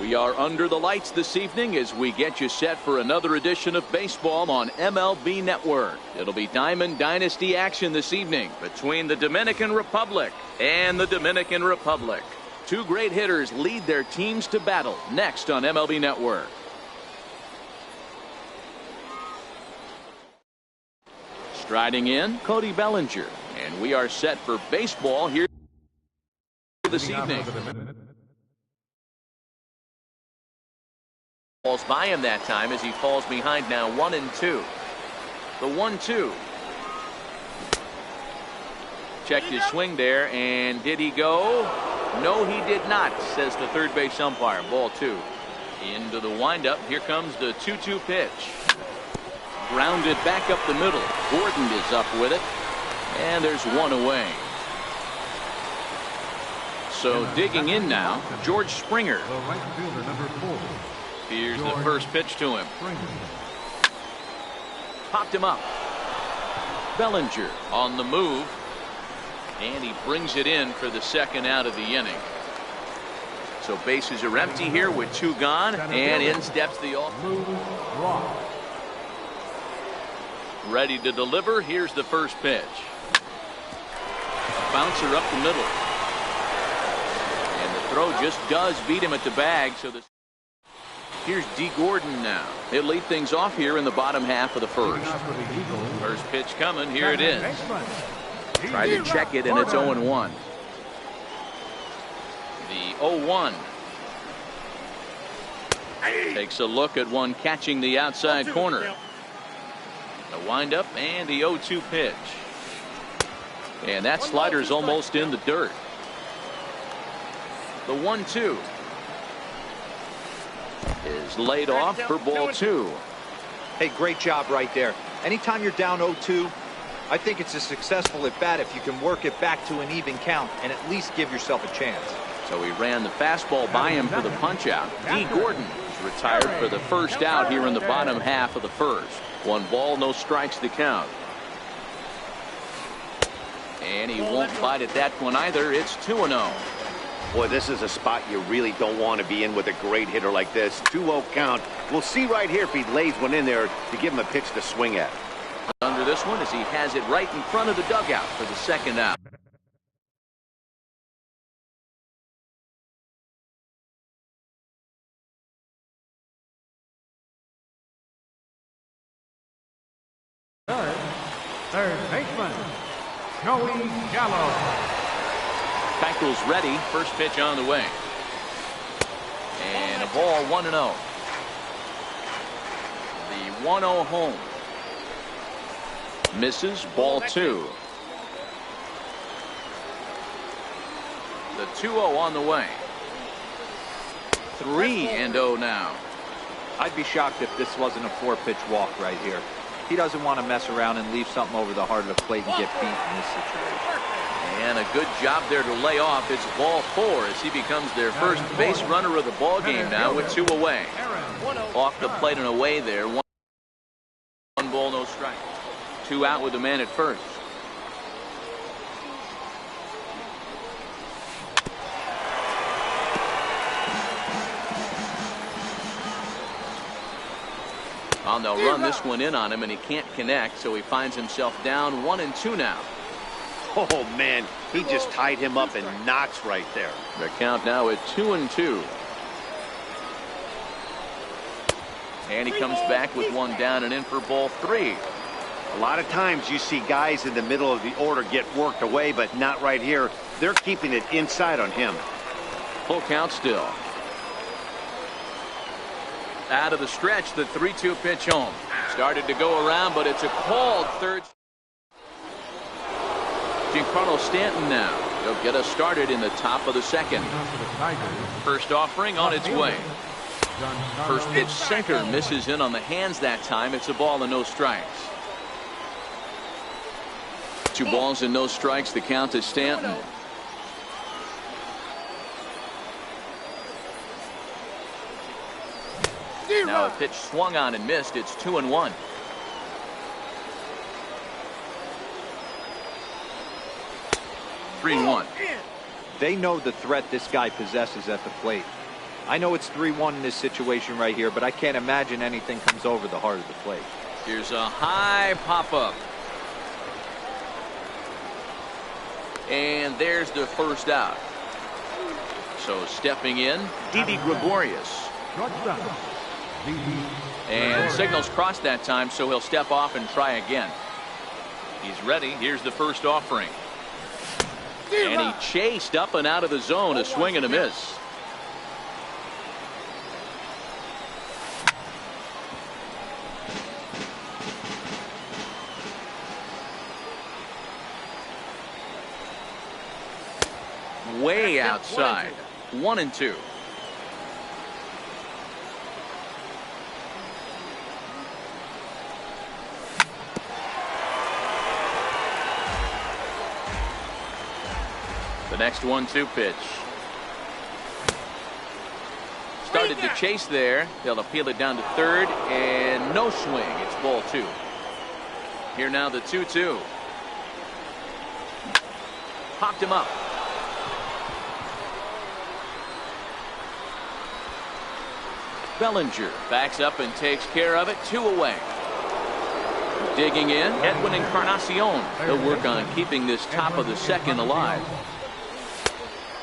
We are under the lights this evening as we get you set for another edition of baseball on MLB Network. It'll be Diamond Dynasty action this evening between the Dominican Republic and the Dominican Republic. Two great hitters lead their teams to battle next on MLB Network. Striding in, Cody Bellinger, and we are set for baseball here this evening. Falls by him that time as he falls behind now 1-2. The 1-2. Checked his swing there, and did he go? No, he did not, says the third base umpire. Ball 2. Into the windup. Here comes the 2-2 pitch. Grounded back up the middle. Gordon is up with it, and there's one away. So digging in now, George Springer. The right fielder, number 4. Here's the first pitch to him. Popped him up. Bellinger on the move, and he brings it in for the second out of the inning. So bases are empty here with 2 gone, and in steps the off. Ready to deliver. Here's the first pitch. Bouncer up the middle, and the throw just does beat him at the bag. So the Here's D. Gordon now. He'll lead things off here in the bottom half of the first. First pitch coming. Here it is. Try to check it, and it's 0-1. The 0-1. Takes a look at one catching the outside corner. The windup and the 0-2 pitch. And that slider's almost in the dirt. The 1-2. Is laid off for ball 2. Hey, great job right there. Anytime you're down 0-2, I think it's a successful at bat if you can work it back to an even count and at least give yourself a chance. So he ran the fastball by him for the punch out. D. Gordon is retired for the first out here in the bottom half of the first. 1 ball, no strikes to count. And he won't bite at that one either. It's 2-0. Boy, this is a spot you really don't want to be in with a great hitter like this. 2-0 count. We'll see right here if he lays one in there to give him a pitch to swing at. Under this one as he has it right in front of the dugout for the second out. Third baseman, Shelow. Tackle's ready. First pitch on the way. And a ball 1-0. The 1-0 home. Misses. Ball 2. The 2-0 on the way. 3-0 now. I'd be shocked if this wasn't a 4-pitch walk right here. He doesn't want to mess around and leave something over the heart of the plate and get beat in this situation. And a good job there to lay off. It's ball 4 as he becomes their first base runner of the ball game now with 2 away. Off the plate and away there. 1 ball, no strike. 2 out with the man at first. And they'll run this one in on him, and he can't connect, so he finds himself down 1-2 now. Oh, man, he just tied him up in knots right there. The count now at 2-2. And he comes back with 1 down and in for ball 3. A lot of times you see guys in the middle of the order get worked away, but not right here. They're keeping it inside on him. Full count still. Out of the stretch, the 3-2 pitch home. Started to go around, but it's a called third. Giancarlo Stanton now. He'll get us started in the top of the second. First offering on its way. First pitch sinker misses in on the hands that time. It's a ball and no strikes. 2 balls and no strikes. The count is Stanton. Now a pitch swung on and missed. It's 2-1. Three-1. They know the threat this guy possesses at the plate. I know it's 3-1 in this situation right here, but I can't imagine anything comes over the heart of the plate. Here's a high pop-up. And there's the first out. So stepping in, Didi Gregorius. Shortstop, And signals crossed that time, so he'll step off and try again. He's ready. Here's the first offering. And he chased up and out of the zone, a swing and a miss. Way outside. 1-2. The next 1-2 pitch. Started to chase there. They'll appeal it down to third, and no swing. It's ball 2. Here now the 2-2. Popped him up. Bellinger backs up and takes care of it. 2 away. Digging in, Edwin Encarnacion. He'll work on keeping this top of the second alive.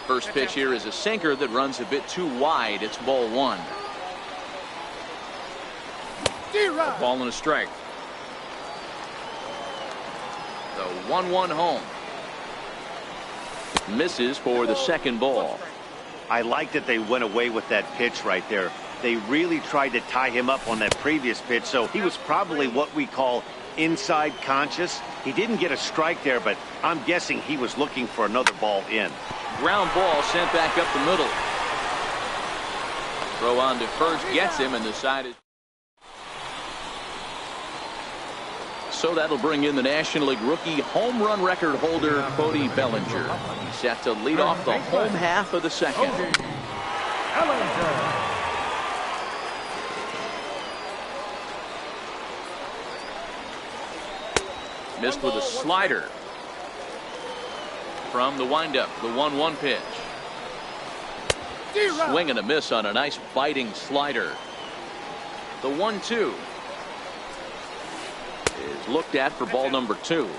First pitch here is a sinker that runs a bit too wide. It's ball 1. A ball and a strike. The 1-1 home. Misses for the second ball. I like that they went away with that pitch right there. They really tried to tie him up on that previous pitch, so he was probably what we call inside conscious. He didn't get a strike there, but I'm guessing he was looking for another ball in. Ground ball sent back up the middle. Throw on to first gets him and decided. So that'll bring in the National League rookie home run record holder Cody Bellinger. He's set to lead off the home half of the second. Bellinger. Missed with a slider. From the windup, the 1-1 pitch. Swing and a miss on a nice biting slider. The 1-2 is looked at for ball number 2.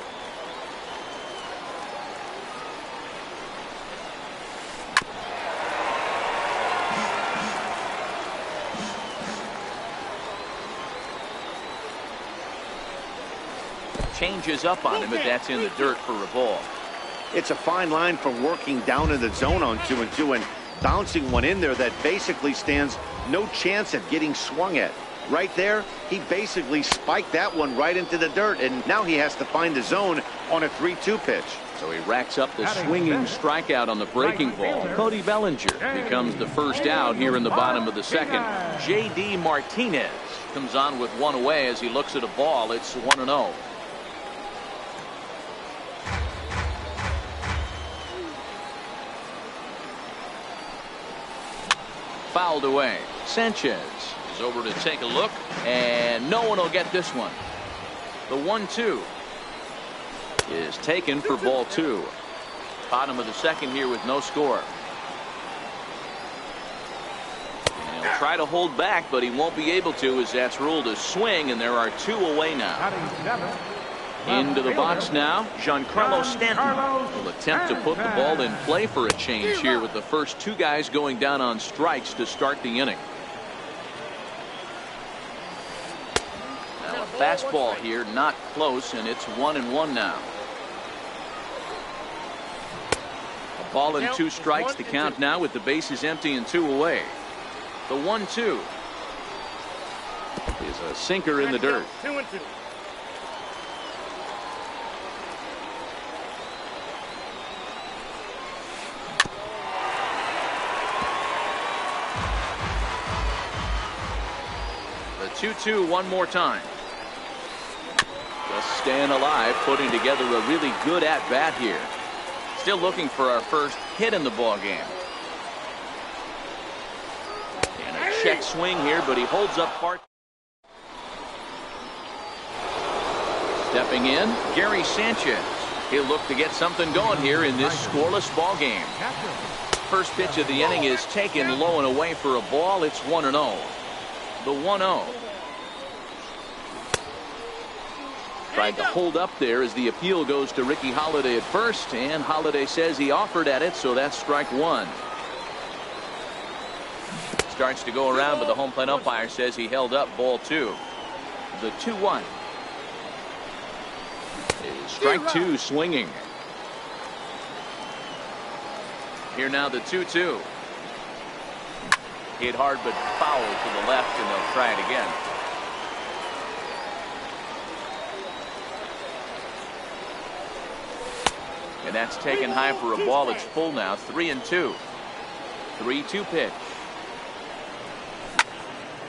Changes up on him, but that's in the dirt for a ball. It's a fine line for working down in the zone on 2-2 and bouncing one in there that basically stands no chance of getting swung at. Right there, he basically spiked that one right into the dirt, and now he has to find the zone on a 3-2 pitch. So he racks up the swinging strikeout on the breaking ball. Cody Bellinger becomes the first out here in the bottom of the second. J.D. Martinez comes on with 1 away as he looks at a ball. It's 1-0. Fouled away. Sanchez is over to take a look, and no one will get this one. The 1-2 is taken for ball 2. Bottom of the second here with no score. And he'll try to hold back, but he won't be able to, as that's ruled a swing, and there are 2 away now. Into the box now, Giancarlo Stanton will attempt to put the ball in play for a change here with the first 2 guys going down on strikes to start the inning. Now a fastball here, not close, and it's 1-1 now. A ball and 2 strikes, the count now with the bases empty and 2 away. The 1-2 is a sinker in the dirt. 2-2. The 2-2 one more time. Just staying alive, putting together a really good at-bat here. Still looking for our first hit in the ball game. And a check swing here, but he holds up part. Stepping in, Gary Sanchez. He'll look to get something going here in this scoreless ball game. First pitch of the inning is taken low and away for a ball. It's 1-0. The 1-0. Tried to hold up there as the appeal goes to Ricky Holiday at first, and Holiday says he offered at it, so that's strike one. Starts to go around, but the home plate umpire says he held up, ball two. The 2-1. Strike two swinging. Here now the 2-2. Hit hard but foul to the left, and they'll try it again. And that's taken high for a ball. It's full now. 3-2. 3-2 pitch.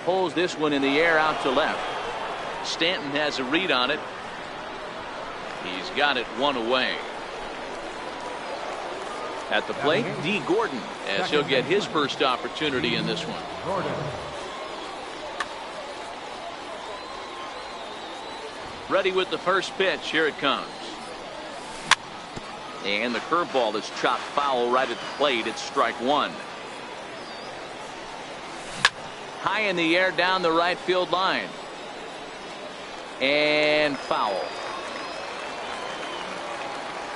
Pulls this one in the air out to left. Stanton has a read on it. He's got it one away. At the plate, D. Gordon, as he'll get his first opportunity in this one. Ready with the first pitch. Here it comes. And the curveball is chopped foul right at the plate. It's strike one. High in the air down the right field line. And foul.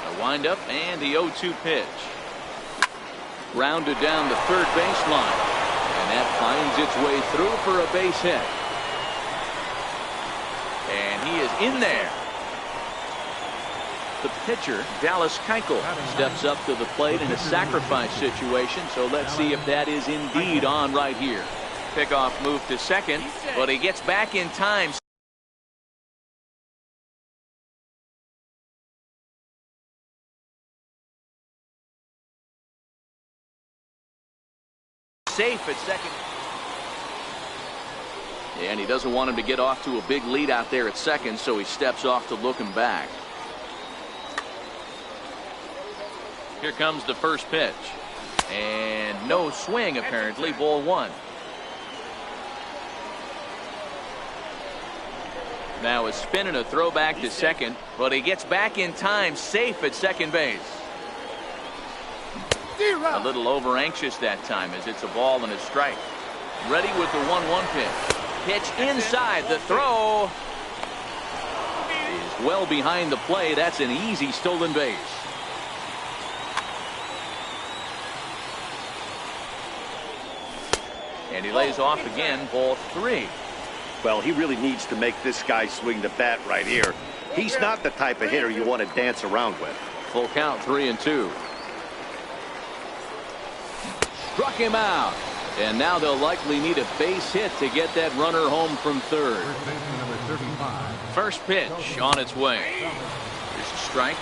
A windup and the 0-2 pitch. Rounded down the third baseline. And that finds its way through for a base hit. And he is in there. The pitcher, Dallas Keuchel, steps up to the plate in a sacrifice situation, so let's see if that is indeed on right here. Pickoff move to second, but he gets back in time. Safe at second. And he doesn't want him to get off to a big lead out there at second, so he steps off to look him back. Here comes the first pitch. And no swing, apparently. Ball one. Now a spin and a throw back to second, but he gets back in time, safe at second base. A little over anxious that time as it's a ball and a strike. Ready with the 1-1 pitch. Pitch inside. The throw is well behind the play. That's an easy stolen base. And he lays off again, ball three. Well, he really needs to make this guy swing the bat right here. He's not the type of hitter you want to dance around with. Full count, 3-2. Struck him out. And now they'll likely need a base hit to get that runner home from third. First pitch on its way. Here's a strike.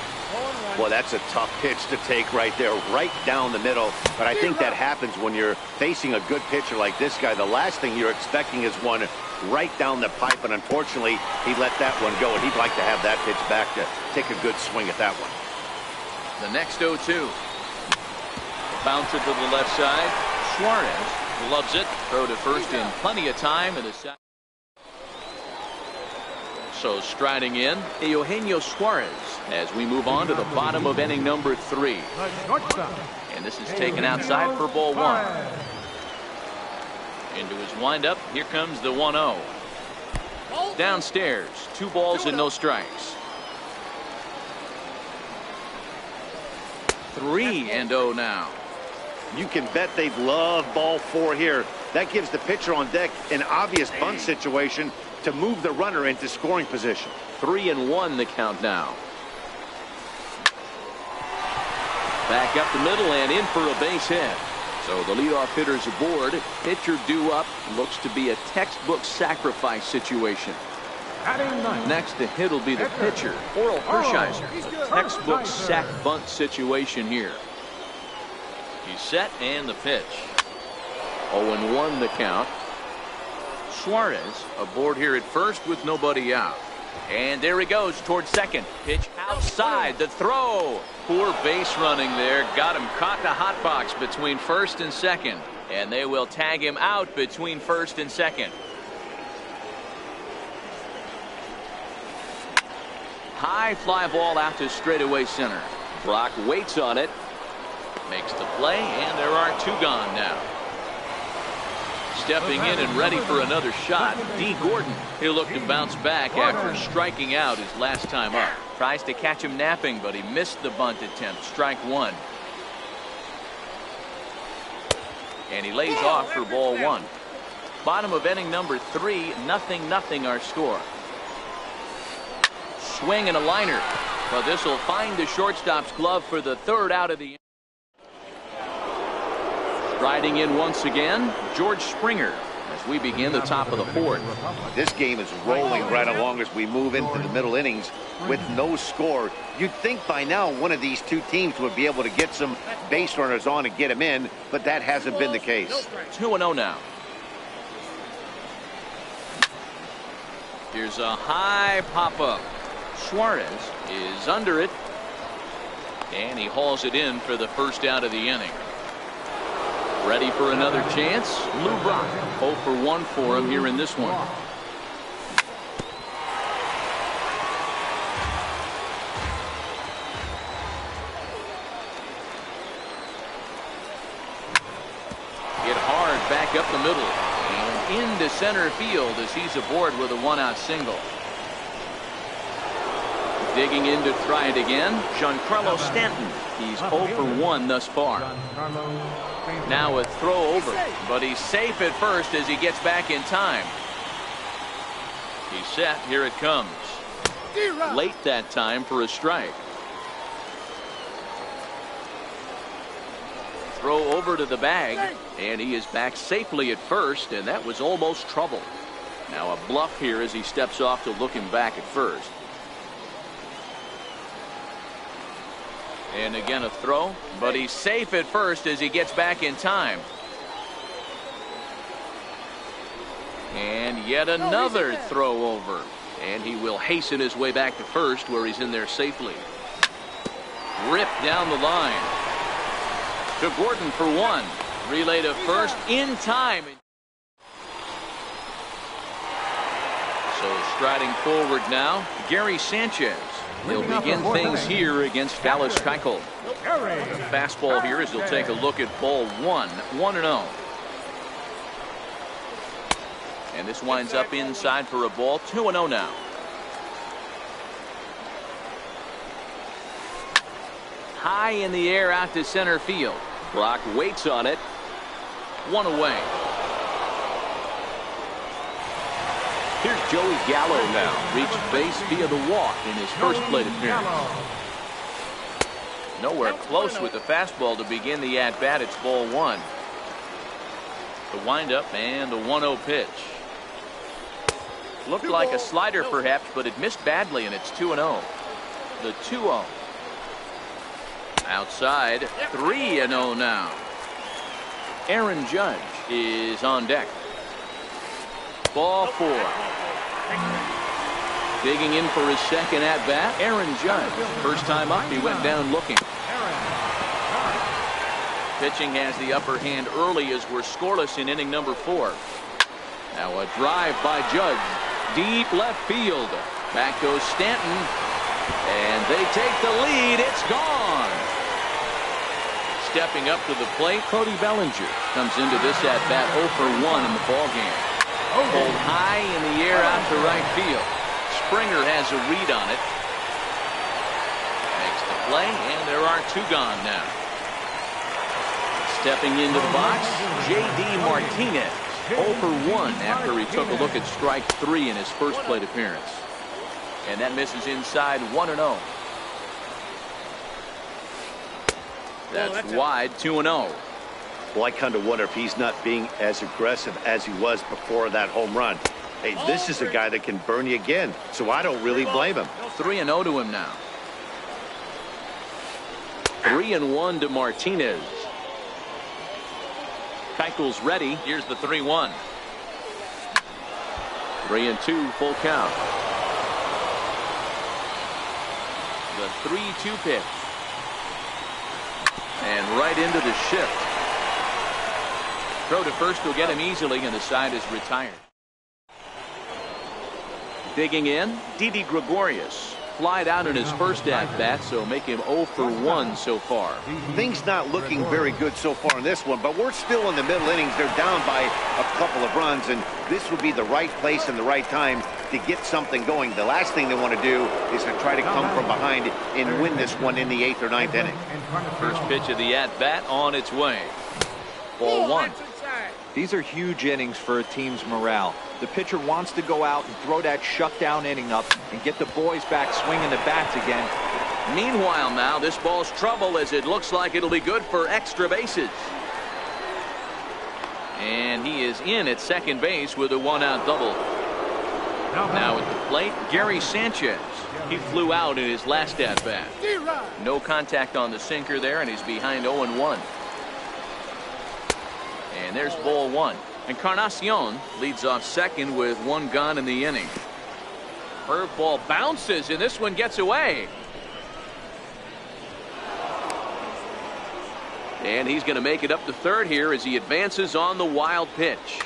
Well, that's a tough pitch to take right there, right down the middle. But I think that happens when you're facing a good pitcher like this guy. The last thing you're expecting is one right down the pipe, and unfortunately, he let that one go, and he'd like to have that pitch back to take a good swing at that one. The next 0-2. Bounce it to the left side. Suarez loves it. Throw to first in plenty of time in the second. So striding in, Eugenio Suarez as we move on to the bottom of inning number 3. And this is taken outside for ball one. Into his windup. Here comes the 1-0. Downstairs. 2 balls and no strikes. 3-0 now. You can bet they've loved ball 4 here. That gives the pitcher on deck an obvious bunt situation to move the runner into scoring position. 3-1 the count now. Back up the middle and in for a base hit. So the leadoff hitter's aboard. Pitcher due up. Looks to be a textbook sacrifice situation. Next to hit will be the pitcher, Oral Hershiser. Textbook sack bunt situation here. He's set and the pitch. 0-1 the count. Suarez aboard here at first with nobody out. And there he goes towards second. Pitch outside. The throw. Poor base running there. Got him caught the hot box between first and second. And they will tag him out between first and second. High fly ball out to straightaway center. Brock waits on it. Makes the play, and there are two gone now. Stepping in and ready for another shot, D. Gordon. He'll look to bounce back after striking out his last time up. Tries to catch him napping, but he missed the bunt attempt. Strike one. And he lays off for ball one. Bottom of inning number 3, 0-0 our score. Swing and a liner. But this will find the shortstop's glove for the third out of the inning. Riding in once again, George Springer, as we begin the top of the fourth. This game is rolling right along as we move into the middle innings with no score. You'd think by now one of these two teams would be able to get some base runners on and get them in, but that hasn't been the case. 2-0 now. Here's a high pop-up. Suarez is under it, and he hauls it in for the first out of the inning. Ready for another chance. Lou Brock, 0 for 1 for him here in this one. Hit hard back up the middle and into center field as he's aboard with a 1-out single. Digging in to try it again, Giancarlo Stanton. He's 0 for 1 thus far. Now a throw over, but he's safe at first as he gets back in time. He's set. Here it comes. Late that time for a strike. Throw over to the bag, and he is back safely at first, and that was almost trouble. Now a bluff here as he steps off to look him back at first. And again a throw, but he's safe at first as he gets back in time. And yet another throw over, and he will hasten his way back to first where he's in there safely. Ripped down the line to Gordon for 1. Relay to first in time. So striding forward now, Gary Sanchez. He'll begin things here against Dallas Keuchel. The fastball here as he'll take a look at ball 1, 1-0. And this winds up inside for a ball, 2-0 now. High in the air out to center field. Brock waits on it. 1 away. Here's Joey Gallo now. Reached base via the walk in his first plate appearance. Nowhere close with the fastball to begin the at-bat. It's ball 1. The windup and the 1-0 pitch. Looked like a slider perhaps, but it missed badly, and it's 2-0. The 2-0. Outside, 3-0 now. Aaron Judge is on deck. Ball 4. Digging in for his second at-bat, Aaron Judge. First time up, he went down looking. Pitching has the upper hand early as we're scoreless in inning number 4. Now a drive by Judge. Deep left field. Back goes Stanton. And they take the lead. It's gone. Stepping up to the plate, Cody Bellinger comes into this at-bat 0 for 1 in the ballgame. Pulled high in the air out to right field. Springer has a read on it. Makes the play, and there are 2 gone now. Stepping into the box, J.D. Martinez. 0 for 1 after he took a look at strike 3 in his first plate appearance. And that misses inside 1-0. That's wide, 2-0. Well, I kind of wonder if he's not being as aggressive as he was before that home run. Hey, this is a guy that can burn you again, so I don't really blame him. 3-0 to him now. 3-1 to Martinez. Keuchel's ready. Here's the 3-1. 3-2, full count. The 3-2 pitch. And right into the shift. Throw to first will get him easily, and the side is retired. Digging in, Didi Gregorius. flied out in his first at-bat, so make him 0 for 1 so far. Things not looking very good so far in this one, but we're still in the middle innings. They're down by a couple of runs, and this would be the right place and the right time to get something going. The last thing they want to do is to try to come from behind and win this one in the 8th or 9th inning. First pitch of the at-bat on its way. Ball 1. These are huge innings for a team's morale. The pitcher wants to go out and throw that shutdown inning up and get the boys back swinging the bats again. Meanwhile now, this ball's trouble as it looks like it'll be good for extra bases. And he is in at second base with a 1-out double. Now at the plate, Gary Sanchez. He flew out in his last at-bat. No contact on the sinker there, and he's behind 0-1. And there's ball 1. Encarnacion leads off second with 1 gone in the inning. Curveball bounces, and this one gets away. And he's going to make it up to third here as he advances on the wild pitch.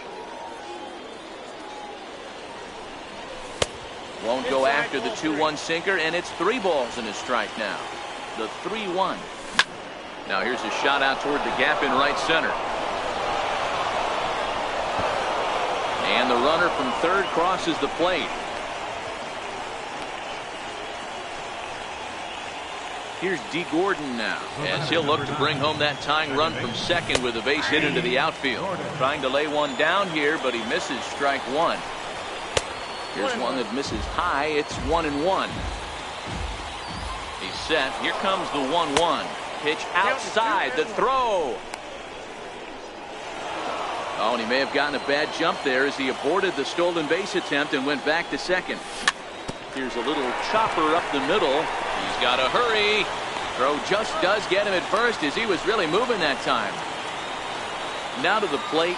Won't go after the 2-1 sinker, and it's 3 balls and a strike now. The 3-1. Now here's a shot out toward the gap in right center. And the runner from third crosses the plate. Here's D. Gordon now, as he'll look to bring home that tying run from second with a base hit into the outfield. Trying to lay one down here, but he misses strike 1. Here's one that misses high. It's 1-1. He's set. Here comes the 1-1. Pitch outside. The throw. Oh, and he may have gotten a bad jump there as he aborted the stolen base attempt and went back to second. Here's a little chopper up the middle. He's got to hurry. Throw just does get him at first as he was really moving that time. Now to the plate.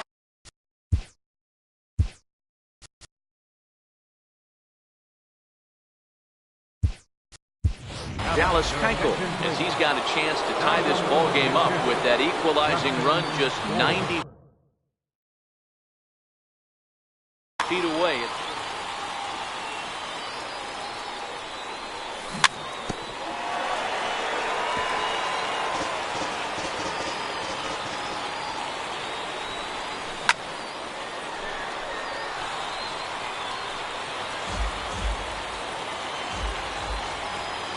Dallas Keuchel, as he's got a chance to tie this ball game up with that equalizing run just 90 feet away.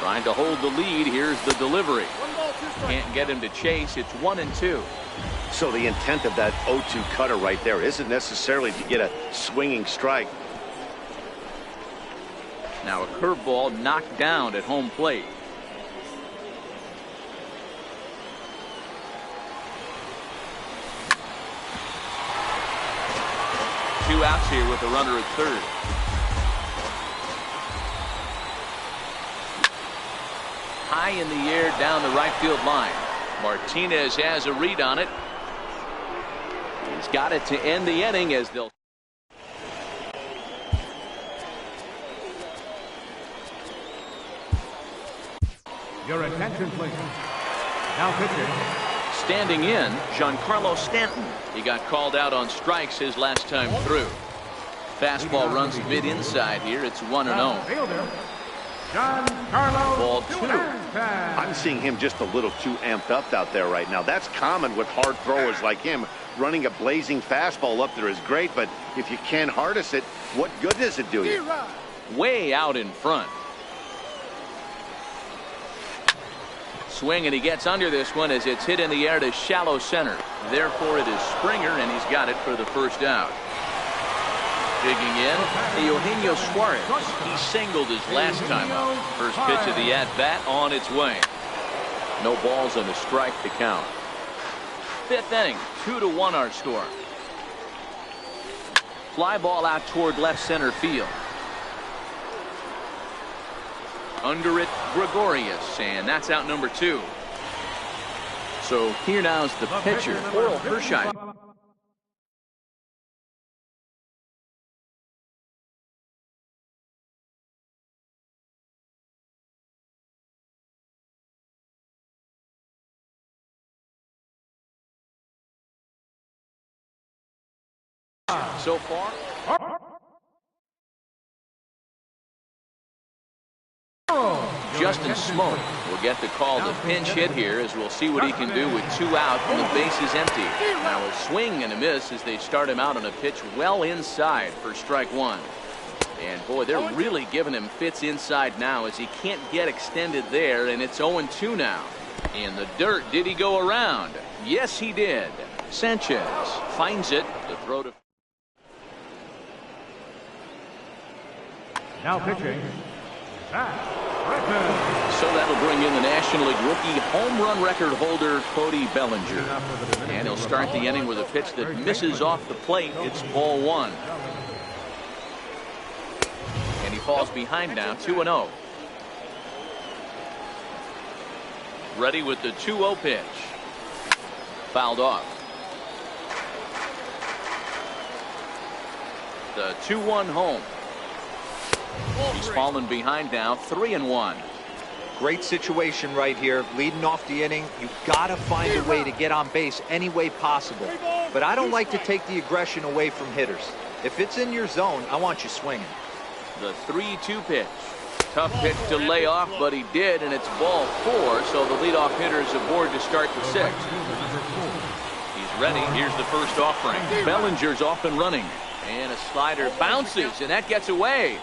Trying to hold the lead. Here's the delivery. Can't get him to chase. It's 1-2. So the intent of that 0-2 cutter right there isn't necessarily to get a swinging strike. Now a curveball knocked down at home plate. Two outs here with a runner at third. High in the air down the right field line. Martinez has a read on it. He's got it to end the inning as they'll. Your attention, please. Now pitching. Standing in, Giancarlo Stanton. He got called out on strikes his last time through. Fastball runs mid inside here. It's 1-0. Fielder, Giancarlo Ball 2. I'm seeing him just a little too amped up out there right now. That's common with hard throwers like him. Running a blazing fastball up there is great, but if you can't harness it, what good does it do you? Way out in front. Swing, and he gets under this one as it's hit in the air to shallow center. Therefore, it is Springer, and he's got it for the first out. Digging in, Eugenio Suarez. He singled his last time out. First pitch of the at-bat on its way. No balls and a strike to count. Fifth inning, 2-1 our score. Fly ball out toward left center field. Under it, Gregorius, and that's out number 2. So here now is the pitcher, Oral Hershey. So far. Justin Smoke will get the call to pinch hit here, as we'll see what he can do with 2 out and the base is empty. Now a swing and a miss as they start him out on a pitch well inside for strike 1. And boy, they're really giving him fits inside now, as he can't get extended there, and it's 0-2 now. In the dirt, did he go around? Yes, he did. Sanchez finds it. The throw to... Now pitching. So that'll bring in the National League rookie home run record holder, Cody Bellinger. And he'll start the inning with a pitch that misses off the plate. It's ball 1. And he falls behind now, 2-0. Ready with the 2-0 pitch. Fouled off. The 2-1 home. He's fallen behind now, 3-1. Great situation right here, leading off the inning. You've got to find a way to get on base any way possible. But I don't like to take the aggression away from hitters. If it's in your zone, I want you swinging. The 3-2 pitch. Tough pitch to lay off, but he did, and it's ball 4, so the leadoff hitter is aboard to start the 6th. He's ready. Here's the first offering. Bellinger's off and running. And a slider bounces, and that gets away.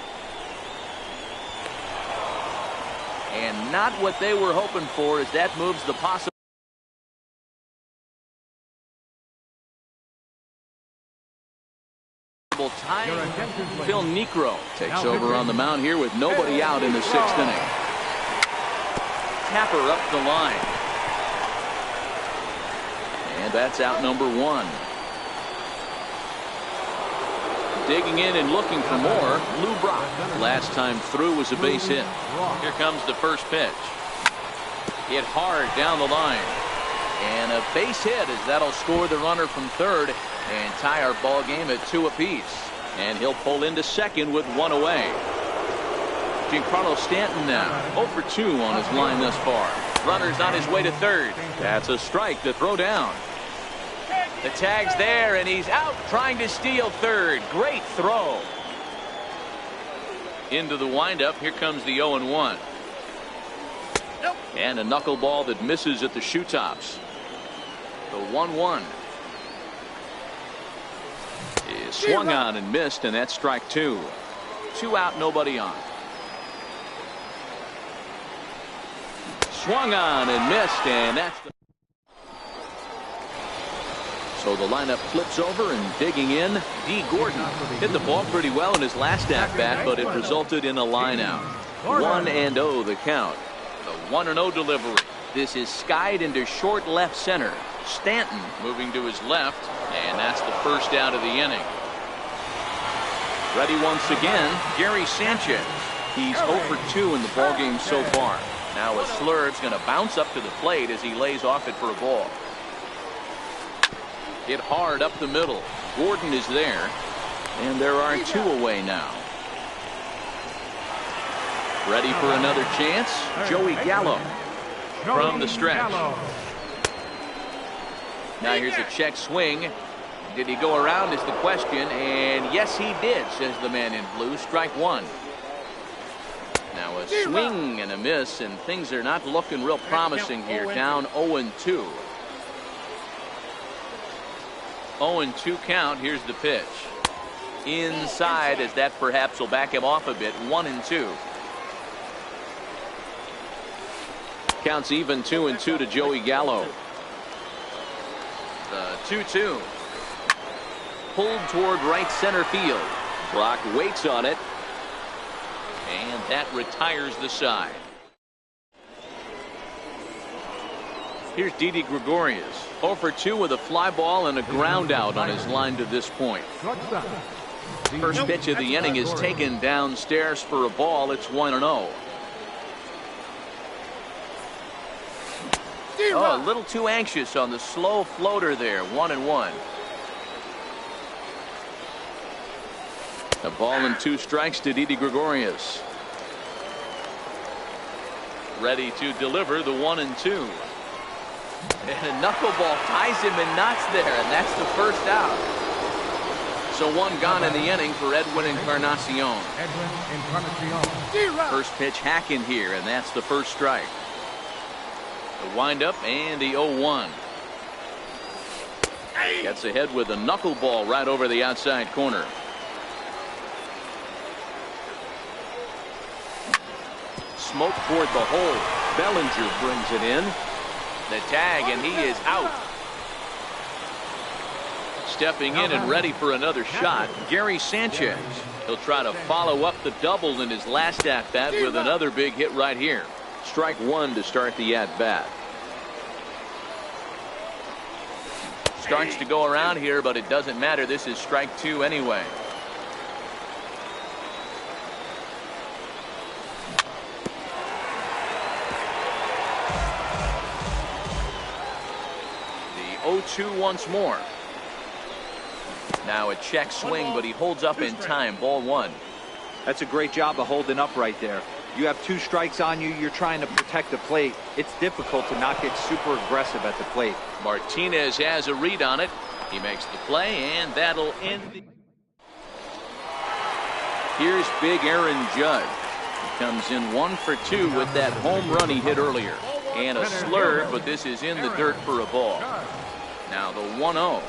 And not what they were hoping for, as that moves the possible time. Phil Niekro takes over on the mound here with nobody out in the 6th inning. Tapper up the line. And that's out number 1. Digging in and looking for more, Lou Brock. Last time through was a base hit. Here comes the first pitch. Hit hard down the line. And a base hit, as that'll score the runner from third and tie our ball game at 2 apiece. And he'll pull into second with 1 away. Giancarlo Stanton now 0 for 2 on his line thus far. Runner's on his way to third. That's a strike to throw down. The tag's there, and he's out trying to steal third. Great throw. Into the windup. Here comes the 0-1. And a knuckleball that misses at the shoe tops. The 1-1 is swung on and missed, and that's strike 2. 2 out, nobody on. Swung on and missed, and that's the... So the lineup flips over, and digging in, D. Gordon hit the ball pretty well in his last at-bat, but it resulted in a line-out. 1-0 the count. The 1-0 delivery. This is skied into short left center. Stanton moving to his left, and that's the first out of the inning. Ready once again, Gary Sanchez. He's 0 for 2 in the ballgame so far. Now a slurve's going to bounce up to the plate as he lays off it for a ball. Hit hard up the middle. Gordon is there, and there are 2 away now. Ready for another chance, Joey Gallo from the stretch. Now here's a check swing. Did he go around is the question, and yes he did, says the man in blue. Strike 1. Now a swing and a miss, and things are not looking real promising here. Down 0-2. 0-2 count. Here's the pitch. Inside, as that perhaps will back him off a bit. 1-2. Counts even 2-2 to Joey Gallo. The 2-2. Pulled toward right center field. Brock waits on it. And that retires the side. Here's Didi Gregorius. 0 for 2 with a fly ball and a ground out on his line to this point. First pitch of the inning is taken downstairs for a ball. It's 1-0. Oh, a little too anxious on the slow floater there. 1-1. A ball and 2 strikes to Didi Gregorius. Ready to deliver the 1-2. And a knuckleball ties him in knots there, and that's the first out. So one gone in the inning for Edwin Encarnacion. First pitch hacking here, and that's the first strike. The windup and the 0-1. Gets ahead with a knuckleball right over the outside corner. Smoke toward the hole. Bellinger brings it in. The tag, and he is out. Stepping in and ready for another shot, Gary Sanchez. He'll try to follow up the double in his last at-bat with another big hit right here. Strike one to start the at-bat. Starts to go around here, but it doesn't matter. This is strike two anyway. The 0-2 once more. Now a check swing, but he holds up in time. Ball one. That's a great job of holding up right there. You have two strikes on you. You're trying to protect the plate. It's difficult to not get super aggressive at the plate. Martinez has a read on it. He makes the play, and that'll end. Here's big Aaron Judge. He comes in 1 for 2 with that home run he hit earlier. And a slurve, but this is in the dirt for a ball. Now the 1-0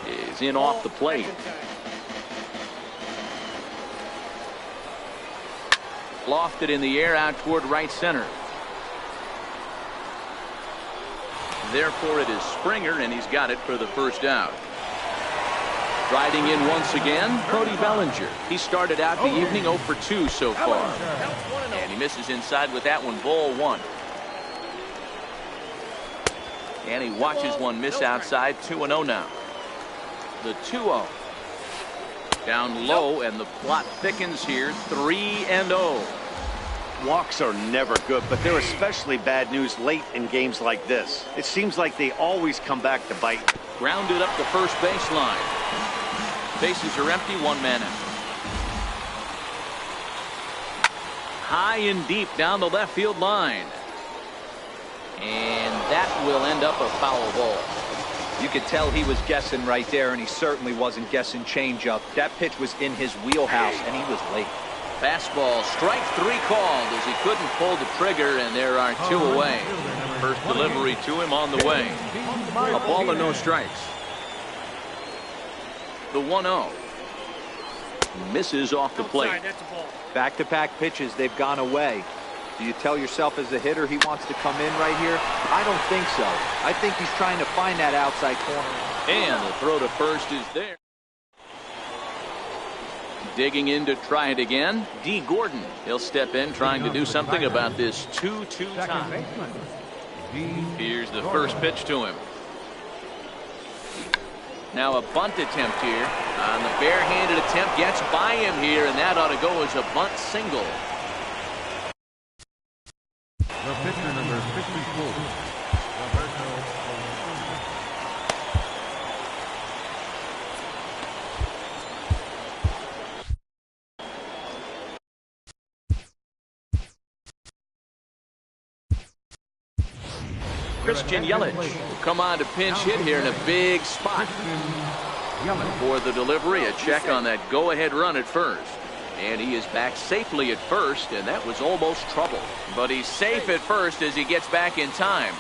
is in off the plate. Lofted in the air out toward right center. Therefore it is Springer, and he's got it for the first out. Riding in once again, Cody Bellinger. He started out the evening 0 for 2 so far. And he misses inside with that one. Ball one. And he watches one miss outside. 2-0 now. The 2-0. Down low, and the plot thickens here. 3-0. Walks are never good, but they're especially bad news late in games like this. It seems like they always come back to bite. Grounded up the first baseline. Bases are empty, one man out. High and deep down the left field line. And that will end up a foul ball. You could tell he was guessing right there, and he certainly wasn't guessing changeup. That pitch was in his wheelhouse, and he was late. Fastball, strike three called as he couldn't pull the trigger, and there are two away. First delivery to him on the way. A ball and no strikes. The 1-0. Misses off the plate. Back-to-back pitches, they've gone away. Do you tell yourself as a hitter he wants to come in right here? I don't think so. I think he's trying to find that outside corner. And the throw to first is there. Digging in to try it again, D. Gordon. He'll step in trying to do something about this 2-2 tie. Here's the first pitch to him. Now a bunt attempt here. On the barehanded attempt, gets by him here, and that ought to go as a bunt single. The pitcher number 54. Christian Yelich will come on to pinch hit here in a big spot. For the delivery, a check on that go-ahead run at first. And he is back safely at first, and that was almost trouble. But he's safe at first as he gets back in time.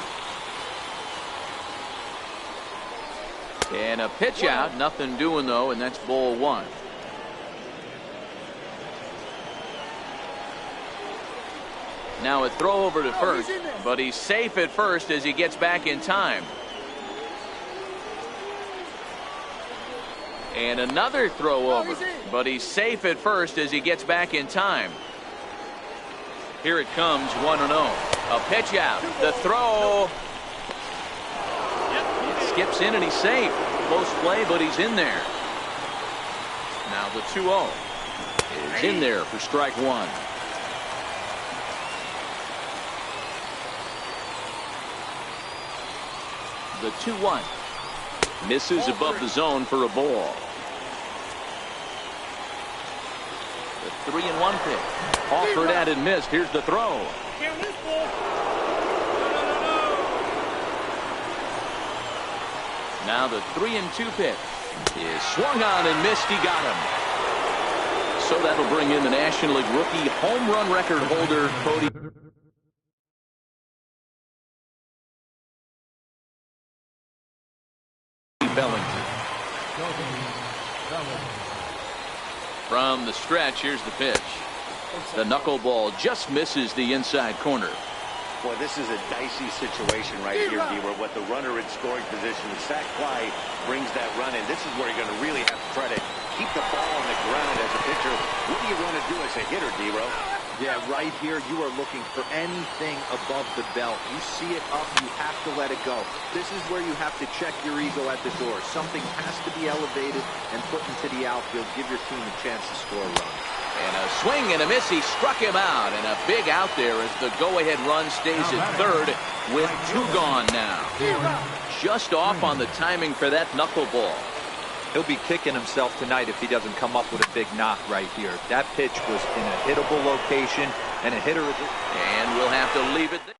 And a pitch out, nothing doing though, and that's ball one. Now a throw over to first, but he's safe at first as he gets back in time. And another throw over, but he's safe at first as he gets back in time. Here it comes, 1-0. A pitch out, the throw. It skips in and he's safe. Close play, but he's in there. Now the 2-0 is in there for strike one. The 2-1 misses above the zone for a ball. The 3-1 pitch offered at and missed. Here's the throw. Now the 3-2 pitch Is swung on and missed. He got him. So that'll bring in the National League rookie home run record holder, Cody Bellinger. From the stretch, here's the pitch. The knuckleball just misses the inside corner. Boy, this is a dicey situation right here, D-Where with the runner in scoring position. The sac fly brings that run in. This is where you're going to really have to try to keep the ball on the ground as a pitcher. What do you want to do as a hitter, D-Ro? Yeah, right here, you are looking for anything above the belt. You see it up, you have to let it go. This is where you have to check your ego at the door. Something has to be elevated and put into the outfield. Give your team a chance to score a run. And a swing and a miss. He struck him out. And a big out there as the go-ahead run stays at third with 2 gone now. Just off on the timing for that knuckleball. He'll be kicking himself tonight if he doesn't come up with a big knock right here. That pitch was in a hittable location, and a hitter... And we'll have to leave it there.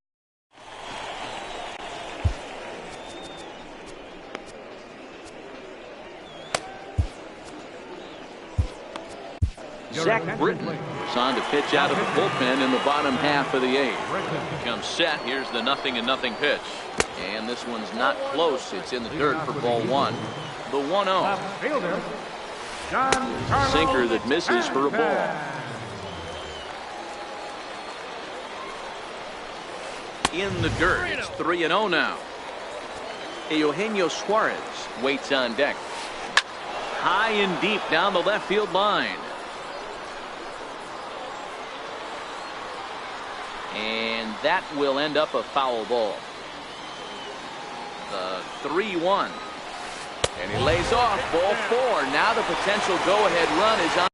Zach Britton is on to pitch out of the bullpen in the bottom half of the 8th. He comes set. Here's the 0-0 pitch. And this one's not close. It's in the dirt for ball 1. The 1-0. Sinker that misses for a ball. In the dirt. It's 3-0 now. Eugenio Suarez waits on deck. High and deep down the left field line. And that will end up a foul ball. The 3-1. And he lays off ball 4. Now the potential go-ahead run is on.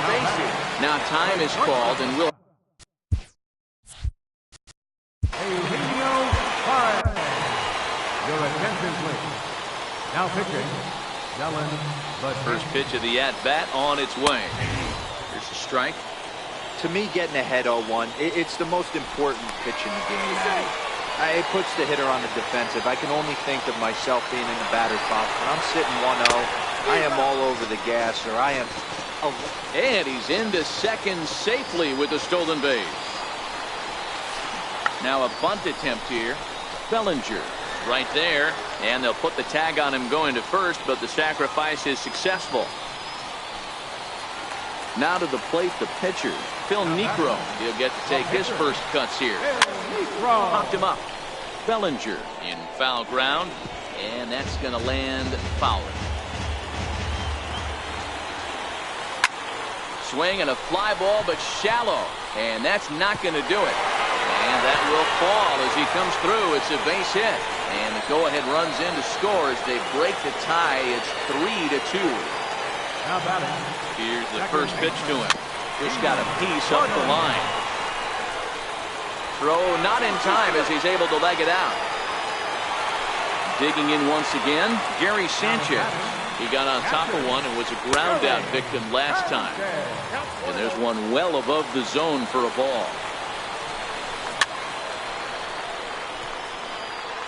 Bases. Now time is called and will. Your attention, please. Now pitching. First pitch of the at-bat on its way. Here's a strike. To me, getting ahead 0-1, it's the most important pitch in the game. It puts the hitter on the defensive. I can only think of myself being in the batter's box. When I'm sitting 1-0, I am all over the gas, or I am... And he's into second safely with the stolen base. Now a bunt attempt here. Bellinger right there, and they'll put the tag on him going to first, but the sacrifice is successful. Now to the plate, the pitcher, Phil Niekro. He'll get to take his first cuts here. Popped him up. Bellinger in foul ground, and that's going to land foul. Swing and a fly ball, but shallow, and that's not going to do it. And that will fall as he comes through. It's a base hit. And the go-ahead runs in to score as they break the tie. It's 3-2. How about it? Here's the first pitch to him. Just got a piece up the line. Throw not in time as he's able to leg it out. Digging in once again, Gary Sanchez. He got on top of one and was a ground out victim last time. And there's one well above the zone for a ball.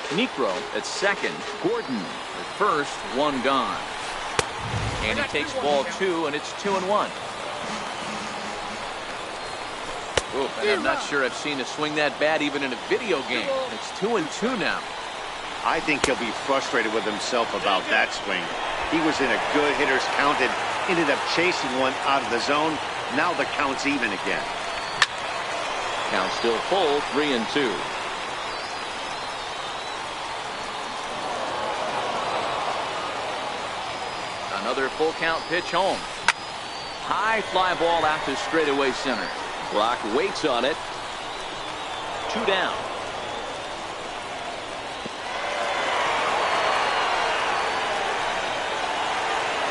Niekro at second. Gordon at first. 1 gone. And he takes ball 2, and it's 2-1. And I'm not sure I've seen a swing that bad even in a video game. It's 2-2 now. I think he'll be frustrated with himself about that swing. He was in a good hitter's count and ended up chasing one out of the zone. Now the count's even again. Count still full, 3-2. Another full count pitch home. High fly ball out to straightaway center. Brock waits on it. 2 down.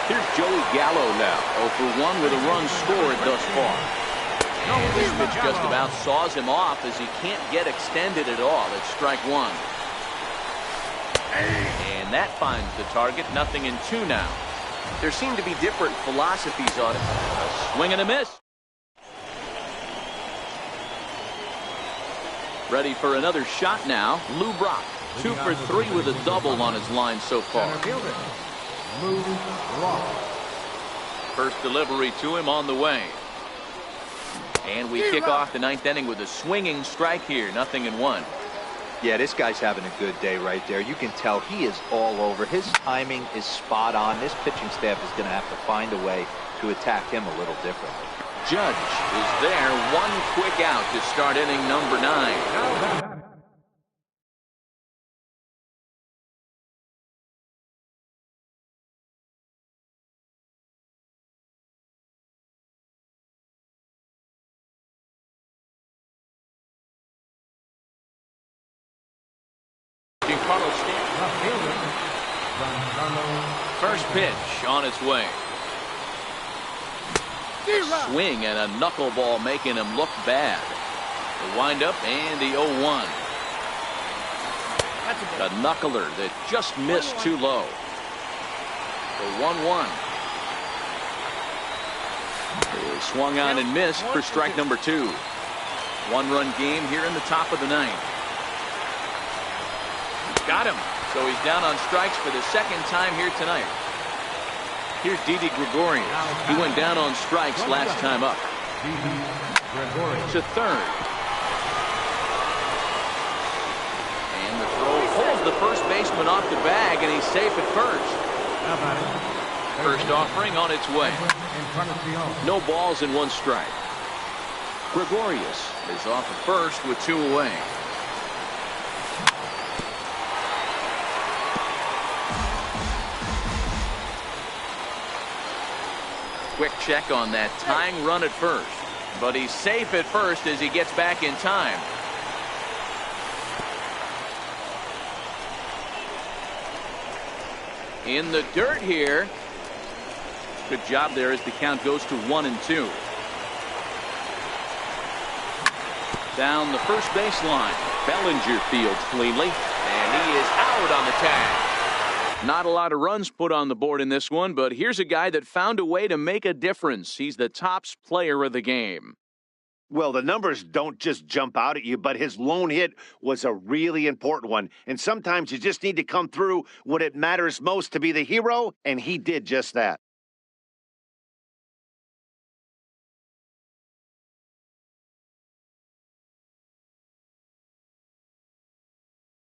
Here's Joey Gallo now. 0 for 1 with a run scored thus far. This pitch just about saws him off as he can't get extended at all. It's strike 1. And that finds the target. 0-2 now. There seem to be different philosophies on it. A swing and a miss. Ready for another shot now. Lou Brock, 2 for 3 with a double on his line so far. Center fielder, Lou Brock. First delivery to him on the way. And we kick off the 9th inning with a swinging strike here. 0-1. Yeah, this guy's having a good day right there. You can tell he is all over. His timing is spot on. This pitching staff is going to have to find a way to attack him a little differently. Judge is there. 1 quick out to start inning number 9. First pitch on its way. Swing and a knuckleball making him look bad. The windup and the 0-1. A knuckler that just missed too low. The 1-1. He swung on and missed for strike number 2. 1-run game here in the top of the 9th. Got him. So he's down on strikes for the 2nd time here tonight. Here's Didi Gregorius. He went down on strikes last time up. To third. And the throw pulls the first baseman off the bag, and he's safe at first. First offering on its way. No balls and 1 strike. Gregorius is off at first with 2 away. Quick check on that tying run at first. But he's safe at first as he gets back in time. In the dirt here. Good job there as the count goes to 1-2. Down the first baseline. Bellinger fields cleanly. And he is out on the tag. Not a lot of runs put on the board in this one, but here's a guy that found a way to make a difference. He's the tops player of the game. Well, the numbers don't just jump out at you, but his lone hit was a really important one. And sometimes you just need to come through when it matters most to be the hero, and he did just that.